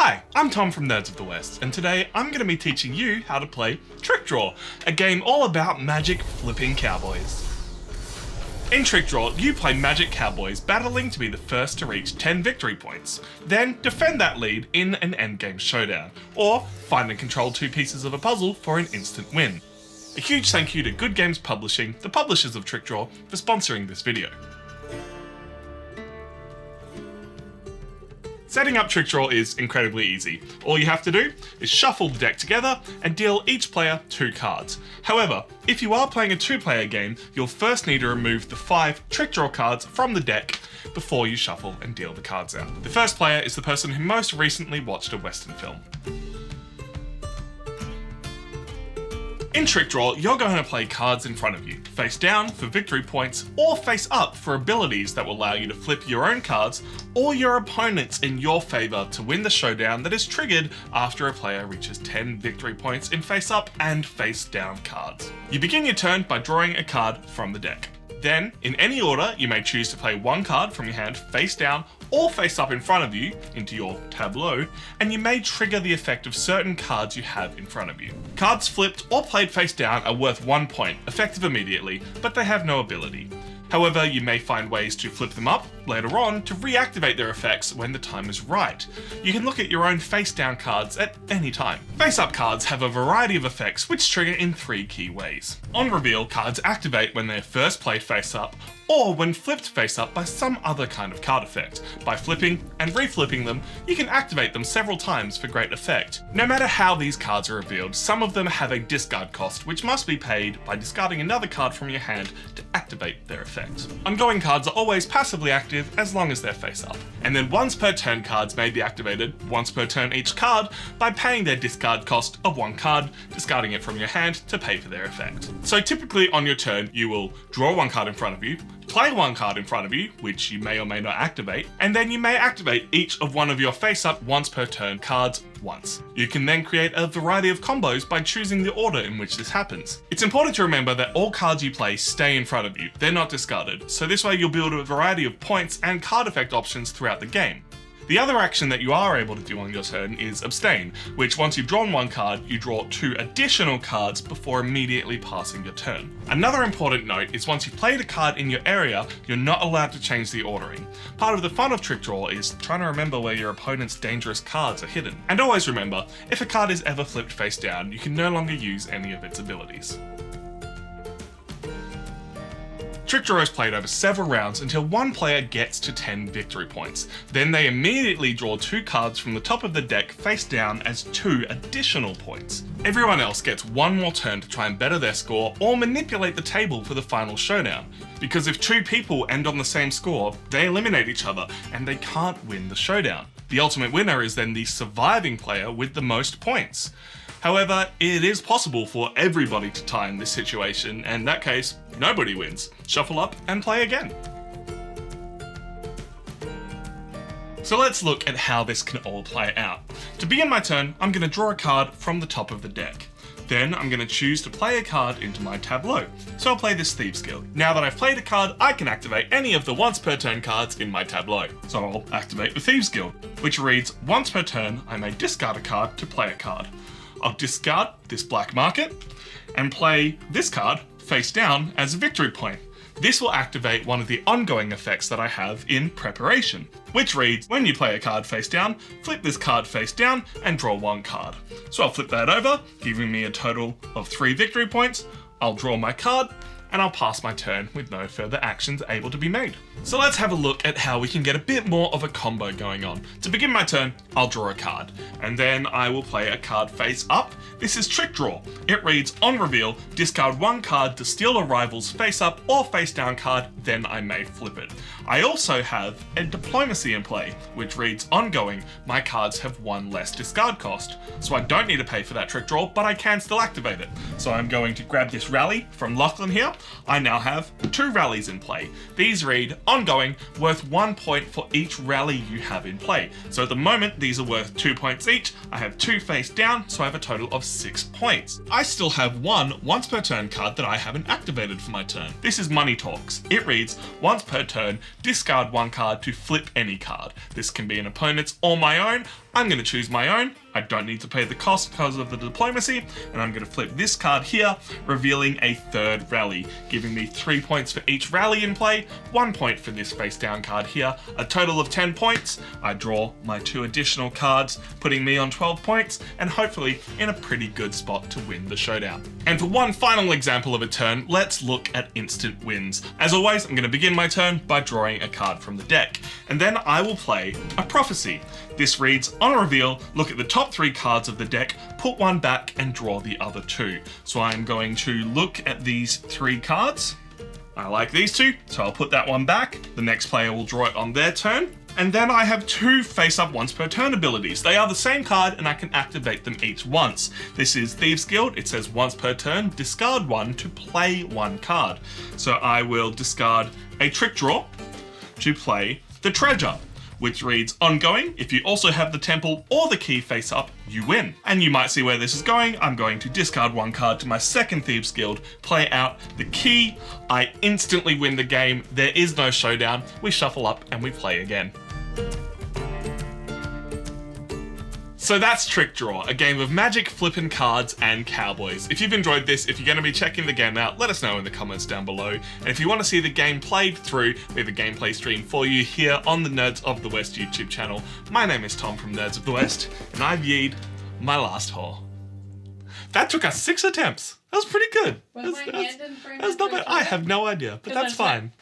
Hi, I'm Tom from Nerds of the West, and today I'm going to be teaching you how to play Trickdraw, a game all about magic flipping cowboys. In Trickdraw, you play magic cowboys battling to be the first to reach 10 victory points, then defend that lead in an endgame showdown, or find and control two pieces of a puzzle for an instant win. A huge thank you to Good Games Publishing, the publishers of Trickdraw, for sponsoring this video. Setting up Trickdraw is incredibly easy. All you have to do is shuffle the deck together and deal each player 2 cards. However, if you are playing a 2-player game, you'll first need to remove the 5 Trickdraw cards from the deck before you shuffle and deal the cards out. The first player is the person who most recently watched a Western film. In Trickdraw, you're going to play cards in front of you, face down for victory points, or face up for abilities that will allow you to flip your own cards or your opponents in your favour to win the showdown that is triggered after a player reaches 10 victory points in face up and face down cards. You begin your turn by drawing a card from the deck. Then, in any order, you may choose to play one card from your hand face down or face up in front of you into your tableau, and you may trigger the effect of certain cards you have in front of you. Cards flipped or played face down are worth 1 point, effective immediately, but they have no ability. However, you may find ways to flip them up later on to reactivate their effects when the time is right. You can look at your own face-down cards at any time. Face-up cards have a variety of effects which trigger in 3 key ways. On reveal, cards activate when they're first played face-up, or when flipped face-up by some other kind of card effect. By flipping and reflipping them, you can activate them several times for great effect. No matter how these cards are revealed, some of them have a discard cost which must be paid by discarding another card from your hand to activate their effect. Ongoing cards are always passively active as long as they're face up. And then once per turn cards may be activated once per turn each card by paying their discard cost of 1 card, discarding it from your hand to pay for their effect. So typically on your turn, you will draw 1 card in front of you, play 1 card in front of you, which you may or may not activate, and then you may activate each of one of your face-up once per turn cards once. You can then create a variety of combos by choosing the order in which this happens. It's important to remember that all cards you play stay in front of you, they're not discarded, so this way you'll build a variety of points and card effect options throughout the game. The other action that you are able to do on your turn is abstain, which once you've drawn 1 card, you draw 2 additional cards before immediately passing your turn. Another important note is once you've played a card in your area, you're not allowed to change the ordering. Part of the fun of Trickdraw is trying to remember where your opponent's dangerous cards are hidden. And always remember, if a card is ever flipped face down, you can no longer use any of its abilities. Trickdraw is played over several rounds until one player gets to 10 victory points. Then they immediately draw 2 cards from the top of the deck face down as 2 additional points. Everyone else gets 1 more turn to try and better their score or manipulate the table for the final showdown. Because if 2 people end on the same score, they eliminate each other and they can't win the showdown. The ultimate winner is then the surviving player with the most points. However, it is possible for everybody to tie in this situation, and in that case, nobody wins. Shuffle up and play again. So let's look at how this can all play out. To begin my turn, I'm going to draw a card from the top of the deck. Then I'm going to choose to play a card into my tableau. So I'll play this Thieves Guild. Now that I've played a card, I can activate any of the once per turn cards in my tableau. So I'll activate the Thieves Guild, which reads, once per turn, I may discard a card to play a card. I'll discard this black market and play this card face down as a victory point. This will activate one of the ongoing effects that I have in preparation, which reads, when you play a card face down, flip this card face down and draw 1 card. So I'll flip that over, giving me a total of 3 victory points. I'll draw my card and I'll pass my turn with no further actions able to be made. So let's have a look at how we can get a bit more of a combo going on. To begin my turn, I'll draw a card, and then I will play a card face up. This is Trickdraw. It reads, on reveal, discard 1 card to steal a rival's face up or face down card, then I may flip it. I also have a diplomacy in play, which reads, ongoing, my cards have 1 less discard cost. So I don't need to pay for that Trickdraw, but I can still activate it. So I'm going to grab this rally from Lachlan here. I now have 2 rallies in play. These read, ongoing, worth 1 point for each rally you have in play. So at the moment, these are worth 2 points each. I have 2 face down, so I have a total of 6 points. I still have 1 once per turn card that I haven't activated for my turn. This is Money Talks. It reads, once per turn, discard 1 card to flip any card. This can be an opponent's or my own. I'm going to choose my own. I don't need to pay the cost because of the diplomacy, and I'm going to flip this card here, revealing a third rally, giving me 3 points for each rally in play, 1 point for this face down card here, a total of 10 points. I draw my 2 additional cards, putting me on 12 points, and hopefully in a pretty good spot to win the showdown. And for one final example of a turn, let's look at instant wins. As always, I'm going to begin my turn by drawing a card from the deck, and then I will play a prophecy. This reads, on a reveal, look at the top 3 cards of the deck, put one back and draw the other 2. So I'm going to look at these 3 cards. I like these 2, so I'll put that one back. The next player will draw it on their turn. And then I have 2 face-up once per turn abilities. They are the same card and I can activate them each once. This is Thieves Guild. It says once per turn, discard 1 to play 1 card. So I will discard a Trickdraw to play the Treasure, which reads ongoing. If you also have the temple or the key face up, you win. And you might see where this is going. I'm going to discard 1 card to my second Thieves Guild, play out the key. I instantly win the game. There is no showdown. We shuffle up and we play again. So that's Trickdraw, a game of magic, flippin' cards, and cowboys. If you've enjoyed this, if you're going to be checking the game out, let us know in the comments down below. And if you want to see the game played through, we have a gameplay stream for you here on the Nerds of the West YouTube channel. My name is Tom from Nerds of the West, and I've yeed my last whore. That took us 6 attempts. That was pretty good. Was my hand in frame? That's not bad. I have no idea, but that's fine.